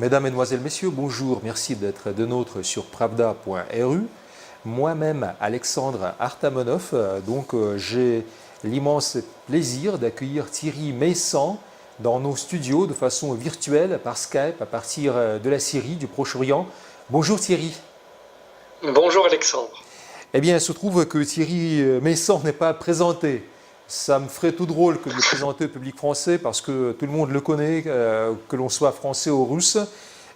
Mesdames, Mesdemoiselles, Messieurs, bonjour. Merci d'être de nôtres sur pravda.ru. Moi-même, Alexandre Artamonov, j'ai l'immense plaisir d'accueillir Thierry Meyssan dans nos studios de façon virtuelle par Skype à partir de la Syrie, du Proche-Orient. Bonjour Thierry. Bonjour Alexandre. Eh bien, il se trouve que Thierry Meyssan n'est pas présenté. Ça me ferait tout drôle que de le présenter au public français parce que tout le monde le connaît, que l'on soit français ou russe.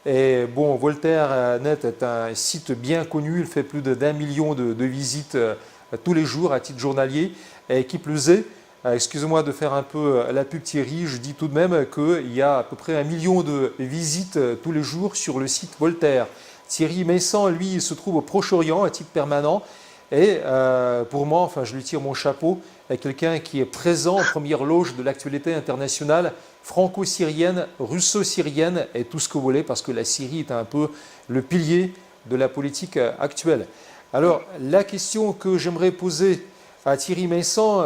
Et bon, Voltaire.net est un site bien connu, il fait plus d'1 million de visites tous les jours à titre journalier. Et qui plus est, excusez-moi de faire un peu la pub Thierry, je dis tout de même qu'il y a à peu près 1 million de visites tous les jours sur le site Voltaire. Thierry Meyssan, lui, il se trouve au Proche-Orient à titre permanent. Et pour moi, enfin, je lui tire mon chapeau, est quelqu'un qui est présent en première loge de l'actualité internationale franco-syrienne, russo-syrienne et tout ce que vous voulez, parce que la Syrie est un peu le pilier de la politique actuelle. Alors, la question que j'aimerais poser à Thierry Meyssan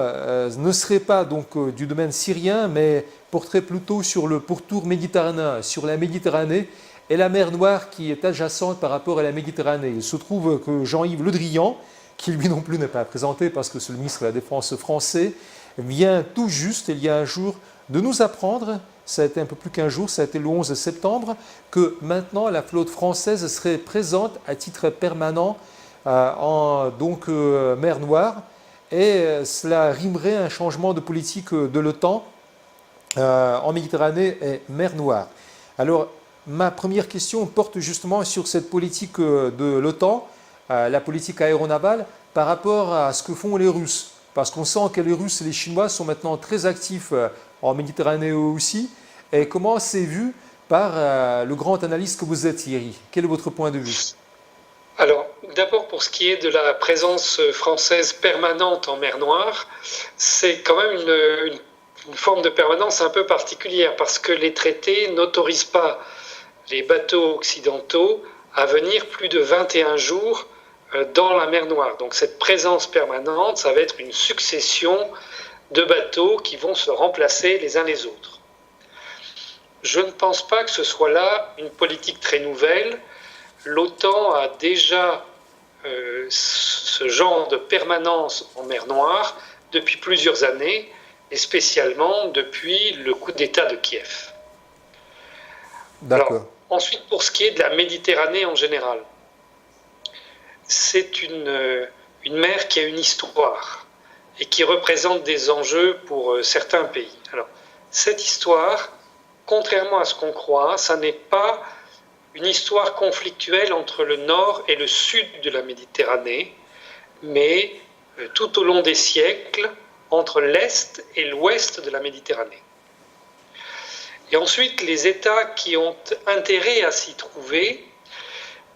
ne serait pas donc du domaine syrien, mais porterait plutôt sur le pourtour méditerranéen, sur la Méditerranée et la mer Noire qui est adjacente par rapport à la Méditerranée. Il se trouve que Jean-Yves Le Drian, qui lui non plus n'est pas présenté parce que c'est le ministre de la Défense français, vient tout juste, il y a un jour, de nous apprendre, ça a été un peu plus qu'un jour, ça a été le 11 septembre, que maintenant la flotte française serait présente à titre permanent en mer Noire, et cela rimerait un changement de politique de l'OTAN en Méditerranée et mer Noire. Alors, ma première question porte justement sur cette politique de l'OTAN, la politique aéronavale, par rapport à ce que font les Russes. Parce qu'on sent que les Russes et les Chinois sont maintenant très actifs en Méditerranée aussi. Et comment c'est vu par le grand analyste que vous êtes, Thierry? Quel est votre point de vue? Alors, d'abord pour ce qui est de la présence française permanente en mer Noire, c'est quand même une forme de permanence un peu particulière parce que les traités n'autorisent pas les bateaux occidentaux à venir plus de 21 jours dans la mer Noire. Donc cette présence permanente, ça va être une succession de bateaux qui vont se remplacer les uns les autres. Je ne pense pas que ce soit là une politique très nouvelle. L'OTAN a déjà ce genre de permanence en mer Noire depuis plusieurs années, et spécialement depuis le coup d'État de Kiev. D'accord. Ensuite, pour ce qui est de la Méditerranée en général, c'est une mer qui a une histoire et qui représente des enjeux pour certains pays. Alors, cette histoire, contrairement à ce qu'on croit, ça n'est pas une histoire conflictuelle entre le nord et le sud de la Méditerranée, mais tout au long des siècles, entre l'est et l'ouest de la Méditerranée. Et ensuite, les États qui ont intérêt à s'y trouver,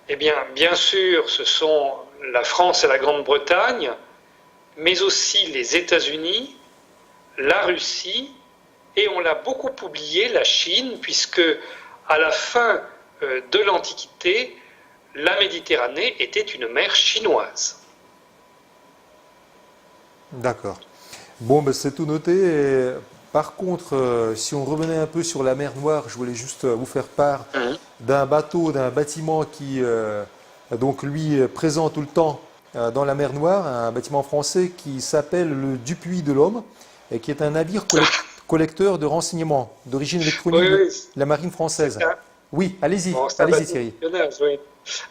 eh bien sûr, ce sont la France et la Grande-Bretagne, mais aussi les États-Unis, la Russie, et on l'a beaucoup oublié, la Chine, puisque à la fin de l'Antiquité, la Méditerranée était une mer chinoise. D'accord. Bon, ben, c'est tout noté. Et par contre, si on revenait un peu sur la mer Noire, je voulais juste vous faire part d'un bâtiment qui, lui, est présent tout le temps dans la mer Noire, un bâtiment français qui s'appelle le Dupuy de l'Homme, et qui est un navire collecteur de renseignements d'origine électronique de la marine française. Oui, allez-y, allez-y Thierry. Oui.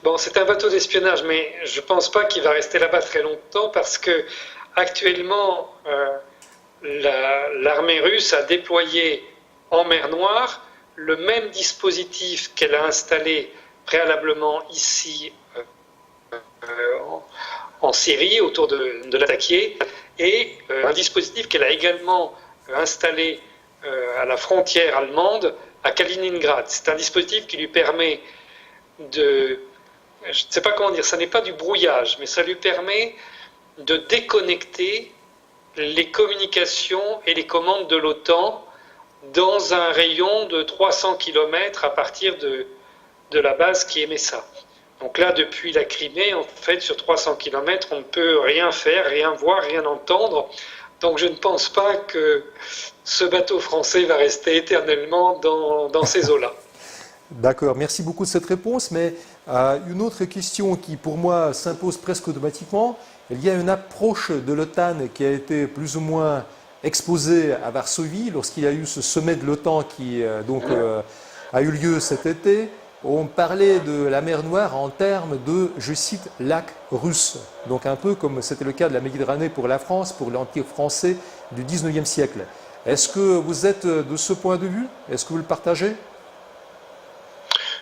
Bon, c'est un bateau d'espionnage, mais je ne pense pas qu'il va rester là-bas très longtemps parce que actuellement, l'armée russe a déployé en mer Noire le même dispositif qu'elle a installé préalablement ici en Syrie, autour de Latakia, et un dispositif qu'elle a également installé à la frontière allemande à Kaliningrad. C'est un dispositif qui lui permet je ne sais pas comment dire, ça n'est pas du brouillage, mais ça lui permet de déconnecter les communications et les commandes de l'OTAN dans un rayon de 300 km à partir de la base qui émet ça. Donc là, depuis la Crimée, en fait, sur 300 km, on ne peut rien faire, rien voir, rien entendre. Donc je ne pense pas que ce bateau français va rester éternellement dans ces eaux-là. D'accord, merci beaucoup de cette réponse, mais une autre question qui pour moi s'impose presque automatiquement, il y a une approche de l'OTAN qui a été plus ou moins exposée à Varsovie lorsqu'il y a eu ce sommet de l'OTAN qui a eu lieu cet été. On parlait de la mer Noire en termes de, je cite, lac russe. Donc un peu comme c'était le cas de la Méditerranée pour la France, pour l'Empire français du 19e siècle. Est-ce que vous êtes de ce point de vue? Est-ce que vous le partagez?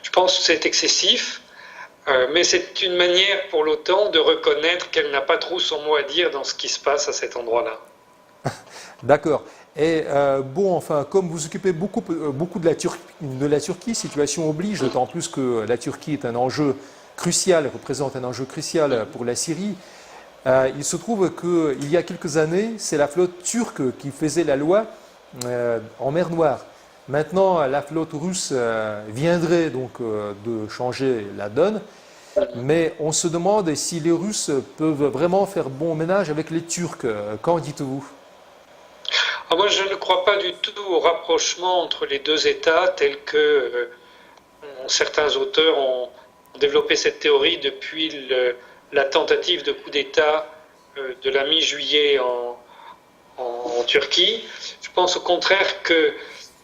Je pense que c'est excessif, mais c'est une manière pour l'OTAN de reconnaître qu'elle n'a pas trop son mot à dire dans ce qui se passe à cet endroit-là. D'accord. Et bon, enfin, comme vous occupez beaucoup de la Turquie, situation oblige, d'autant plus que la Turquie est un enjeu crucial, représente un enjeu crucial pour la Syrie. Il se trouve qu'il y a quelques années, c'est la flotte turque qui faisait la loi en mer Noire. Maintenant, la flotte russe viendrait donc de changer la donne, mais on se demande si les Russes peuvent vraiment faire bon ménage avec les Turcs. Qu'en dites-vous? Moi, je ne crois pas du tout au rapprochement entre les deux États tel que certains auteurs ont développé cette théorie depuis la tentative de coup d'État de la mi-juillet en Turquie. Je pense au contraire que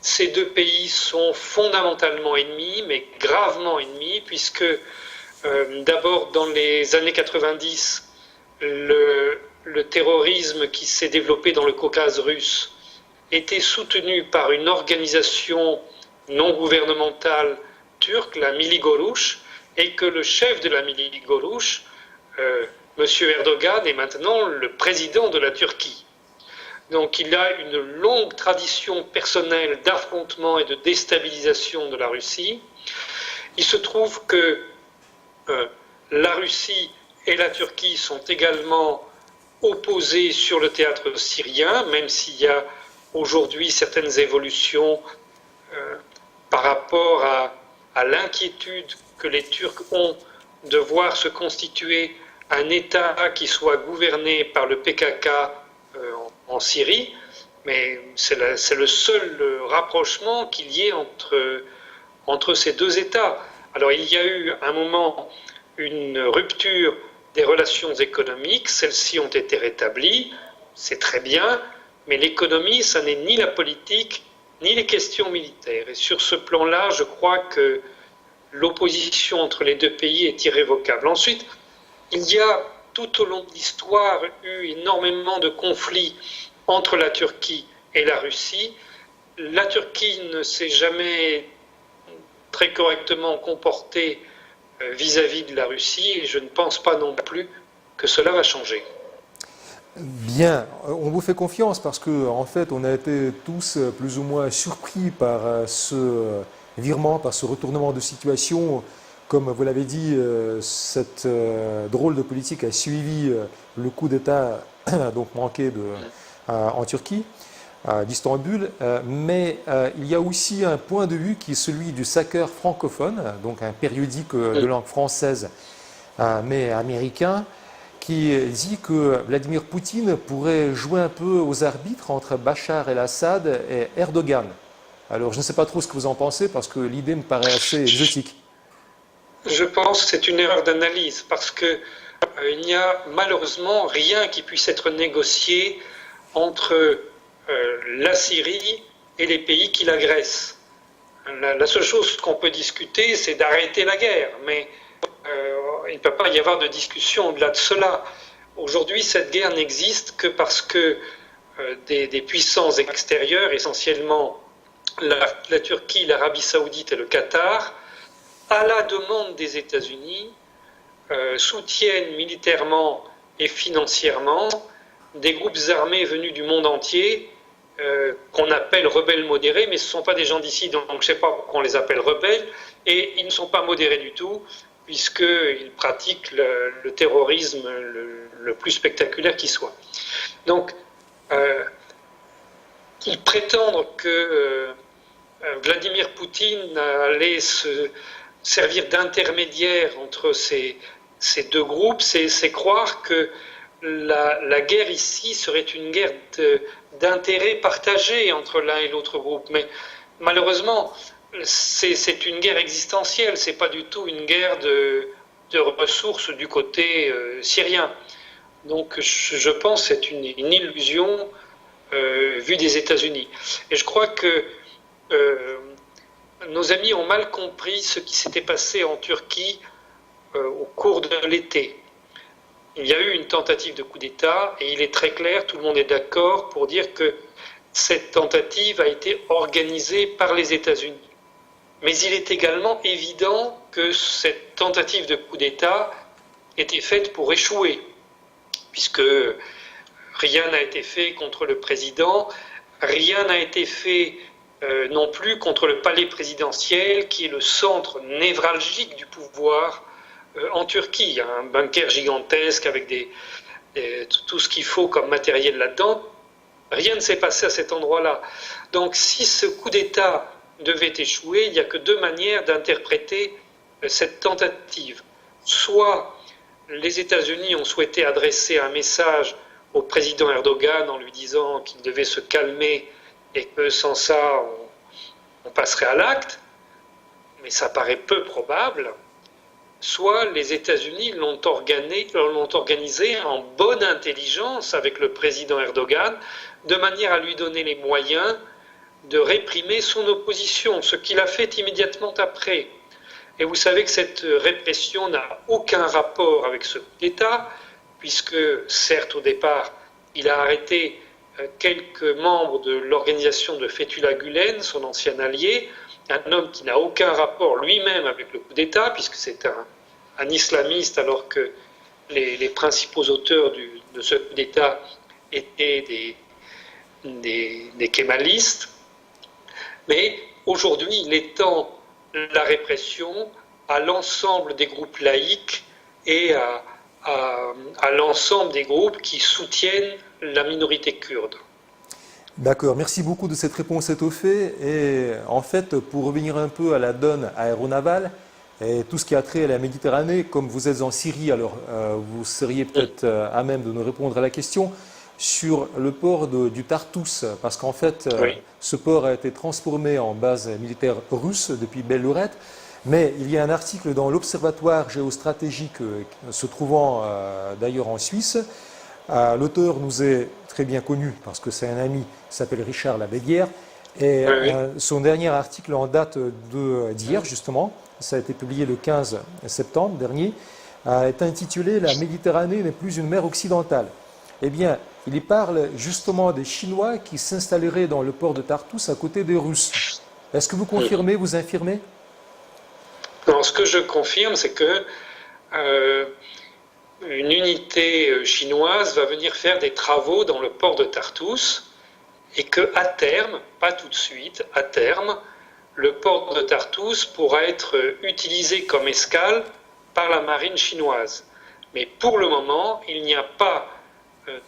ces deux pays sont fondamentalement ennemis, mais gravement ennemis, puisque d'abord dans les années 90, le terrorisme qui s'est développé dans le Caucase russe était soutenu par une organisation non gouvernementale turque, la Millî Görüş, et que le chef de la Millî Görüş, M. Erdogan, est maintenant le président de la Turquie. Donc il a une longue tradition personnelle d'affrontement et de déstabilisation de la Russie. Il se trouve que la Russie et la Turquie sont également opposées sur le théâtre syrien, même s'il y a aujourd'hui certaines évolutions par rapport à l'inquiétude que les Turcs ont de voir se constituer un État qui soit gouverné par le PKK en Syrie, mais c'est le seul rapprochement qu'il y ait entre ces deux États. Alors il y a eu un moment une rupture des relations économiques, celles-ci ont été rétablies, c'est très bien, mais l'économie, ça n'est ni la politique, ni les questions militaires. Et sur ce plan-là, je crois que l'opposition entre les deux pays est irrévocable. Ensuite, il y a tout au long de l'histoire eu énormément de conflits entre la Turquie et la Russie. La Turquie ne s'est jamais très correctement comportée vis-à-vis de la Russie et je ne pense pas non plus que cela va changer. Bien, on vous fait confiance parce que en fait, on a été tous plus ou moins surpris par ce virement, par ce retournement de situation. Comme vous l'avez dit, cette drôle de politique a suivi le coup d'État donc manqué en Turquie, d'Istanbul. Mais il y a aussi un point de vue qui est celui du Saker francophone, donc un périodique de langue française mais américain, qui dit que Vladimir Poutine pourrait jouer un peu aux arbitres entre Bachar el-Assad et Erdogan. Alors je ne sais pas trop ce que vous en pensez parce que l'idée me paraît assez exotique. Je pense que c'est une erreur d'analyse parce que il n'y a malheureusement rien qui puisse être négocié entre la Syrie et les pays qui l'agressent. La seule chose qu'on peut discuter, c'est d'arrêter la guerre, mais il ne peut pas y avoir de discussion au-delà de cela. Aujourd'hui, cette guerre n'existe que parce que des puissances extérieures, essentiellement la Turquie, l'Arabie Saoudite et le Qatar, à la demande des États-Unis, soutiennent militairement et financièrement des groupes armés venus du monde entier qu'on appelle rebelles modérés, mais ce ne sont pas des gens d'ici, donc je ne sais pas pourquoi on les appelle rebelles, et ils ne sont pas modérés du tout, puisqu'ils pratiquent le terrorisme le plus spectaculaire qui soit. Donc, ils prétendent que Vladimir Poutine allait se servir d'intermédiaire entre ces deux groupes, c'est croire que la guerre ici serait une guerre d'intérêt partagé entre l'un et l'autre groupe. Mais malheureusement, c'est une guerre existentielle, c'est pas du tout une guerre de ressources du côté syrien. Donc je pense que c'est une illusion vue des États-Unis. Et je crois que nos amis ont mal compris ce qui s'était passé en Turquie au cours de l'été. Il y a eu une tentative de coup d'État et il est très clair, tout le monde est d'accord pour dire que cette tentative a été organisée par les États-Unis. Mais il est également évident que cette tentative de coup d'État était faite pour échouer, puisque rien n'a été fait contre le président, rien n'a été fait non plus contre le palais présidentiel, qui est le centre névralgique du pouvoir en Turquie. Il y a un bunker gigantesque avec tout ce qu'il faut comme matériel là-dedans. Rien ne s'est passé à cet endroit-là. Donc si ce coup d'État devait échouer, il n'y a que deux manières d'interpréter cette tentative. Soit les États-Unis ont souhaité adresser un message au président Erdogan en lui disant qu'il devait se calmer et que sans ça, on passerait à l'acte, mais ça paraît peu probable. Soit les États-Unis l'ont organisé en bonne intelligence avec le président Erdogan, de manière à lui donner les moyens de réprimer son opposition, ce qu'il a fait immédiatement après. Et vous savez que cette répression n'a aucun rapport avec ce coup d'État, puisque certes au départ, il a arrêté quelques membres de l'organisation de Fethullah Gülen, son ancien allié, un homme qui n'a aucun rapport lui-même avec le coup d'État, puisque c'est un islamiste, alors que les principaux auteurs de ce coup d'État étaient des kémalistes. Mais aujourd'hui, il étend la répression à l'ensemble des groupes laïcs et à l'ensemble des groupes qui soutiennent la minorité kurde. D'accord, merci beaucoup de cette réponse étoffée. Et en fait, pour revenir un peu à la donne aéronavale et tout ce qui a trait à la Méditerranée, comme vous êtes en Syrie, alors vous seriez peut-être à même de nous répondre à la question sur le port du Tartous, parce qu'en fait, ce port a été transformé en base militaire russe depuis belle lurette. Mais il y a un article dans l'Observatoire géostratégique se trouvant d'ailleurs en Suisse. L'auteur nous est très bien connu parce que c'est un ami, il s'appelle Richard Labéguière. Et son dernier article en date d'hier, justement, ça a été publié le 15 septembre dernier, est intitulé « La Méditerranée n'est plus une mer occidentale ». Eh bien, il y parle justement des Chinois qui s'installeraient dans le port de Tartous à côté des Russes. Est-ce que vous confirmez, vous infirmez? Non, ce que je confirme, c'est que une unité chinoise va venir faire des travaux dans le port de Tartous et qu'à terme, pas tout de suite, à terme, le port de Tartous pourra être utilisé comme escale par la marine chinoise. Mais pour le moment, il n'y a pas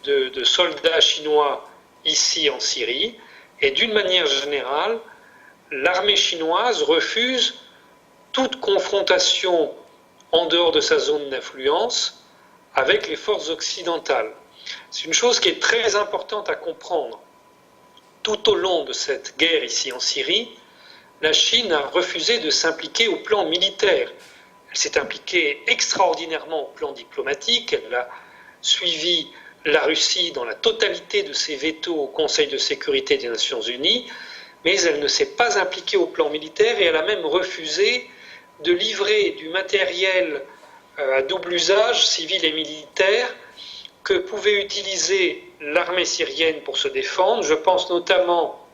de soldats chinois ici en Syrie et d'une manière générale, l'armée chinoise refuse toute confrontation en dehors de sa zone d'influence avec les forces occidentales. C'est une chose qui est très importante à comprendre. Tout au long de cette guerre ici en Syrie, la Chine a refusé de s'impliquer au plan militaire. Elle s'est impliquée extraordinairement au plan diplomatique, elle a suivi la Russie dans la totalité de ses vétos au Conseil de sécurité des Nations Unies, mais elle ne s'est pas impliquée au plan militaire et elle a même refusé de livrer du matériel à double usage, civil et militaire, que pouvait utiliser l'armée syrienne pour se défendre. Je pense notamment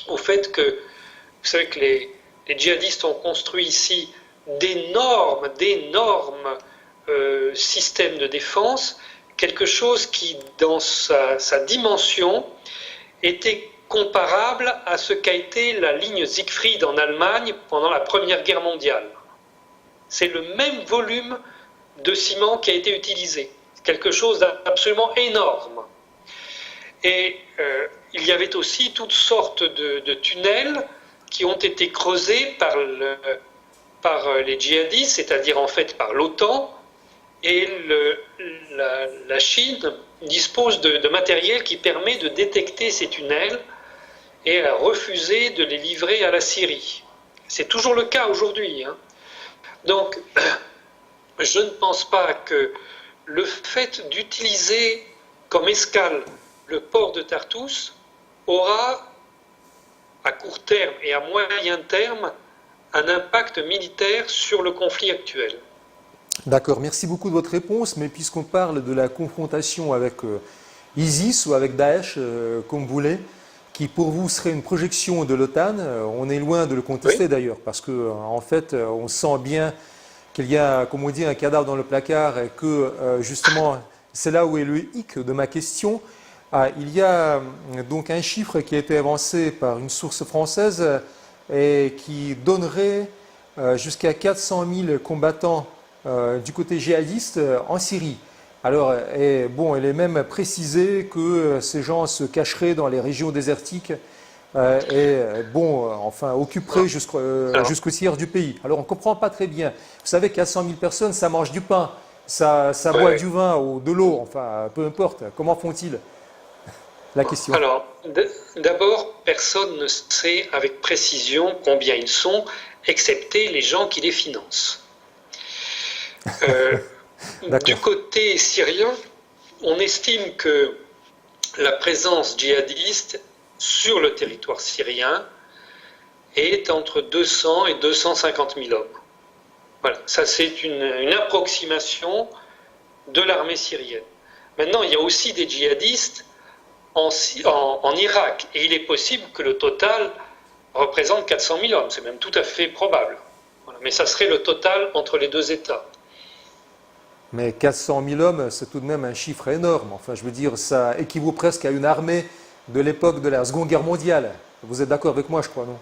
au fait que, vous savez que les djihadistes ont construit ici d'énormes systèmes de défense, quelque chose qui, dans sa dimension, était comparable à ce qu'a été la ligne Siegfried en Allemagne pendant la Première Guerre mondiale. C'est le même volume de ciment qui a été utilisé. Quelque chose d'absolument énorme. Et il y avait aussi toutes sortes de tunnels qui ont été creusés par les djihadistes, c'est-à-dire en fait par l'OTAN, et la Chine dispose de matériel qui permet de détecter ces tunnels et a refusé de les livrer à la Syrie. C'est toujours le cas aujourd'hui, hein. Donc, je ne pense pas que le fait d'utiliser comme escale le port de Tartous aura, à court terme et à moyen terme, un impact militaire sur le conflit actuel. D'accord, merci beaucoup de votre réponse, mais puisqu'on parle de la confrontation avec ISIS ou avec Daesh, comme vous voulez, qui pour vous serait une projection de l'OTAN, on est loin de le contester d'ailleurs, parce que en fait, on sent bien qu'il y a, comme on dit, un cadavre dans le placard et que justement, c'est là où est le hic de ma question. Il y a donc un chiffre qui a été avancé par une source française et qui donnerait jusqu'à 400 000 combattants du côté djihadiste en Syrie. Alors, il est même précisé que ces gens se cacheraient dans les régions désertiques occuperaient jusqu'au tiers du pays. Alors, on ne comprend pas très bien. Vous savez qu'à 100 000 personnes, ça mange du pain, ça boit du vin ou de l'eau, enfin, peu importe. Comment font-ils? La question. Alors, d'abord, personne ne sait avec précision combien ils sont, excepté les gens qui les financent. Du côté syrien, on estime que la présence djihadiste sur le territoire syrien est entre 200 et 250 000 hommes. Voilà, ça c'est une approximation de l'armée syrienne. Maintenant, il y a aussi des djihadistes en Irak, et il est possible que le total représente 400 000 hommes, c'est même tout à fait probable. Voilà, mais ça serait le total entre les deux États. Mais 400 000 hommes, c'est tout de même un chiffre énorme. Enfin, je veux dire, ça équivaut presque à une armée de l'époque de la Seconde Guerre mondiale. Vous êtes d'accord avec moi, je crois, non?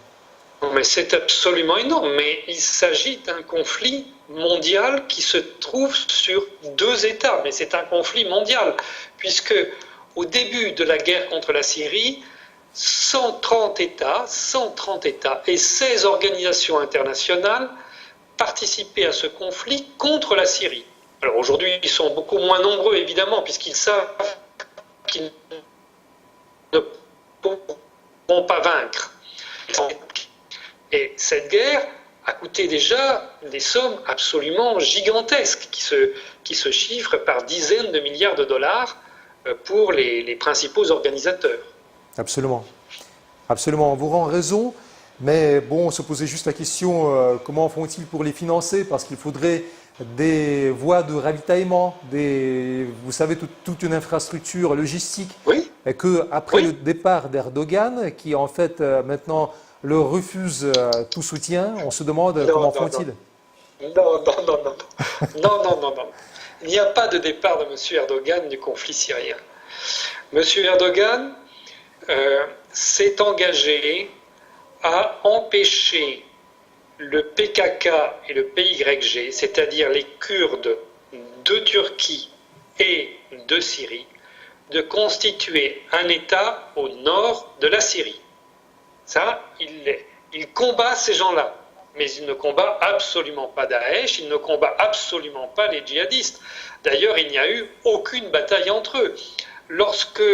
Non, mais c'est absolument énorme. Mais il s'agit d'un conflit mondial qui se trouve sur deux États. Mais c'est un conflit mondial, puisque au début de la guerre contre la Syrie, 130 États et 16 organisations internationales participaient à ce conflit contre la Syrie. Alors aujourd'hui, ils sont beaucoup moins nombreux, évidemment, puisqu'ils savent qu'ils ne pourront pas vaincre. Et cette guerre a coûté déjà des sommes absolument gigantesques, qui se chiffrent par dizaines de milliards de dollars pour les principaux organisateurs. Absolument. Absolument, on vous rend raison. Mais bon, on se posait juste la question, comment font-ils pour les financer? Parce qu'il faudrait des voies de ravitaillement, vous savez, toute une infrastructure logistique. Oui. Et qu'après le départ d'Erdogan, qui en fait maintenant leur refuse tout soutien, on se demande comment font-ils? Non. Il n'y a pas de départ de M. Erdogan du conflit syrien. M. Erdogan s'est engagé à empêcher le PKK et le PYG, c'est-à-dire les Kurdes de Turquie et de Syrie, de constituer un État au nord de la Syrie. Ça, il combat ces gens-là, mais il ne combat absolument pas Daesh, il ne combat absolument pas les djihadistes. D'ailleurs, il n'y a eu aucune bataille entre eux. Lorsque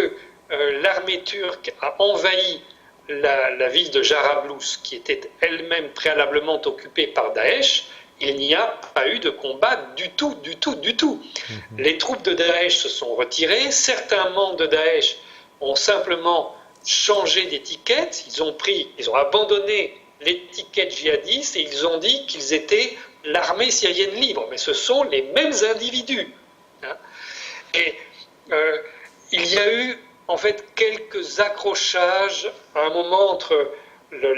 l'armée turque a envahi la ville de Jarablus, qui était elle-même préalablement occupée par Daesh, il n'y a pas eu de combat du tout. Les troupes de Daesh se sont retirées, certains membres de Daesh ont simplement changé d'étiquette, ils ont abandonné l'étiquette djihadiste et ils ont dit qu'ils étaient l'armée syrienne libre, mais ce sont les mêmes individus. Et il y a eu en fait quelques accrochages à un moment entre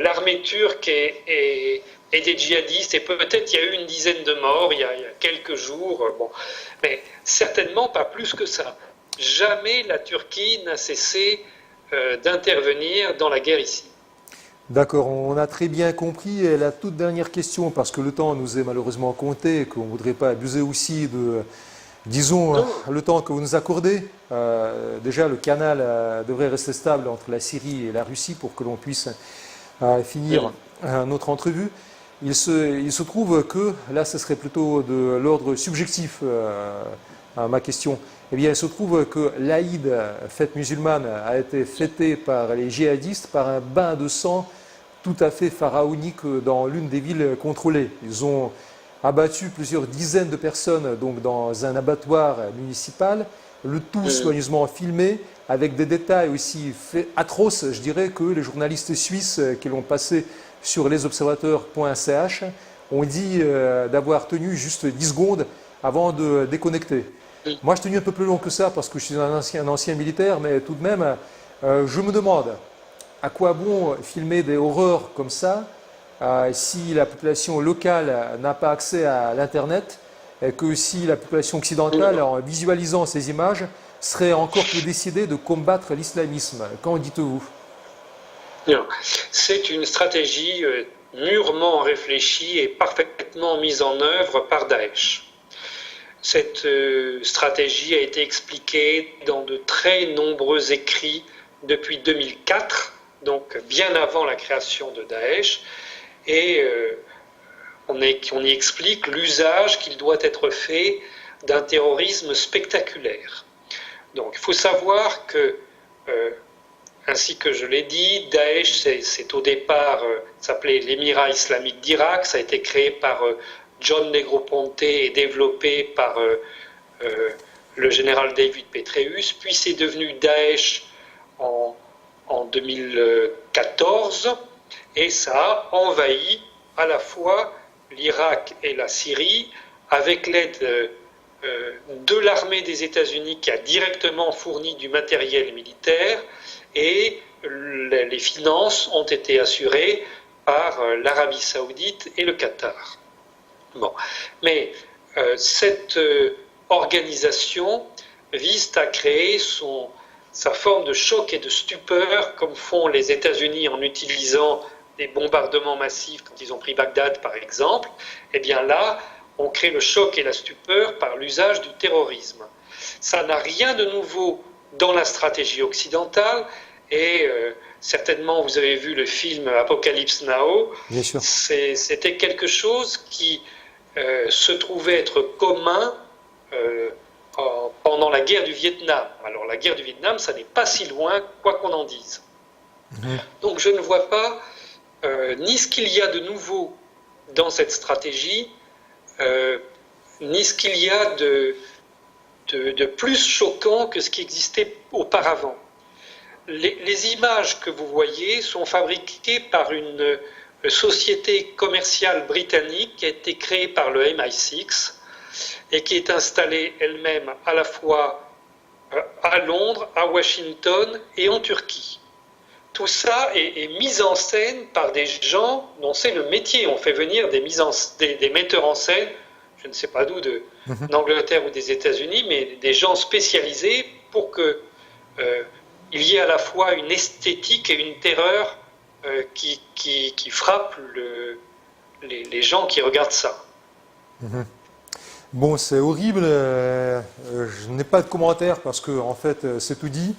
l'armée turque et des djihadistes, et peut-être il y a eu une dizaine de morts il y a quelques jours, mais certainement pas plus que ça. Jamais la Turquie n'a cessé d'intervenir dans la guerre ici. D'accord, on a très bien compris. Et la toute dernière question, parce que le temps nous est malheureusement compté, et qu'on ne voudrait pas abuser aussi de, disons, le temps que vous nous accordez. Déjà, le canal devrait rester stable entre la Syrie et la Russie pour que l'on puisse finir notre entrevue. Il se trouve que, là ce serait plutôt de l'ordre subjectif à ma question, eh bien il se trouve que l'Aïd, fête musulmane, a été fêtée par les djihadistes par un bain de sang tout à fait pharaonique dans l'une des villes contrôlées. Ils ont abattu plusieurs dizaines de personnes donc dans un abattoir municipal, le tout soigneusement filmé, avec des détails aussi atroces, je dirais, que les journalistes suisses qui l'ont passé sur lesobservateurs.ch ont dit d'avoir tenu juste 10 secondes avant de déconnecter. Moi, je tenu un peu plus long que ça parce que je suis un ancien militaire, mais tout de même, je me demande à quoi bon filmer des horreurs comme ça si la population locale n'a pas accès à l'Internet et que si la population occidentale, en visualisant ces images, serait encore plus décidée de combattre l'islamisme. Qu'en dites-vous? C'est une stratégie mûrement réfléchie et parfaitement mise en œuvre par Daesh. Cette stratégie a été expliquée dans de très nombreux écrits depuis 2004, donc bien avant la création de Daesh, et on y explique l'usage qu'il doit être fait d'un terrorisme spectaculaire. Donc il faut savoir que, ainsi que je l'ai dit, Daesh, c'est au départ, s'appelait l'Émirat islamique d'Irak, ça a été créé par John Negroponte et développé par le général David Petraeus, puis c'est devenu Daesh en 2014, et ça a envahi à la fois l'Irak et la Syrie avec l'aide de l'armée des États-Unis qui a directement fourni du matériel militaire, et les finances ont été assurées par l'Arabie Saoudite et le Qatar. Bon. Mais cette organisation vise à créer sa forme de choc et de stupeur, comme font les États-Unis en utilisant des bombardements massifs quand ils ont pris Bagdad, par exemple. Eh bien là, on crée le choc et la stupeur par l'usage du terrorisme. Ça n'a rien de nouveau dans la stratégie occidentale, et certainement vous avez vu le film Apocalypse Now. Bien sûr. C'était quelque chose qui se trouvait être commun pendant la guerre du Vietnam. Alors la guerre du Vietnam, ça n'est pas si loin, quoi qu'on en dise. Donc je ne vois pas ni ce qu'il y a de nouveau dans cette stratégie, ni ce qu'il y a de plus choquant que ce qui existait auparavant. Les images que vous voyez sont fabriquées par une société commerciale britannique qui a été créée par le MI6 et qui est installée elle-même à la fois à Londres, à Washington et en Turquie. Tout ça est mis en scène par des gens dont c'est le métier. On fait venir des metteurs en scène, je ne sais pas d'où, d'Angleterre ou des États-Unis, mais des gens spécialisés pour que il y ait à la fois une esthétique et une terreur qui frappent les gens qui regardent ça. Bon, c'est horrible. Je n'ai pas de commentaires parce que, en fait, c'est tout dit.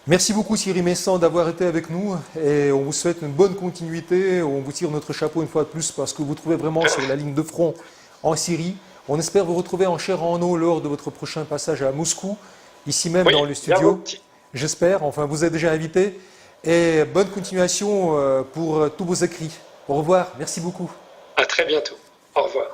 Merci beaucoup Thierry Meyssan d'avoir été avec nous et on vous souhaite une bonne continuité. On vous tire notre chapeau une fois de plus parce que vous trouvez vraiment sur la ligne de front en Syrie. On espère vous retrouver en chair et en eau lors de votre prochain passage à Moscou, ici même dans le studio. J'espère, enfin vous êtes déjà invité. Et bonne continuation pour tous vos écrits. Au revoir, merci beaucoup. À très bientôt. Au revoir.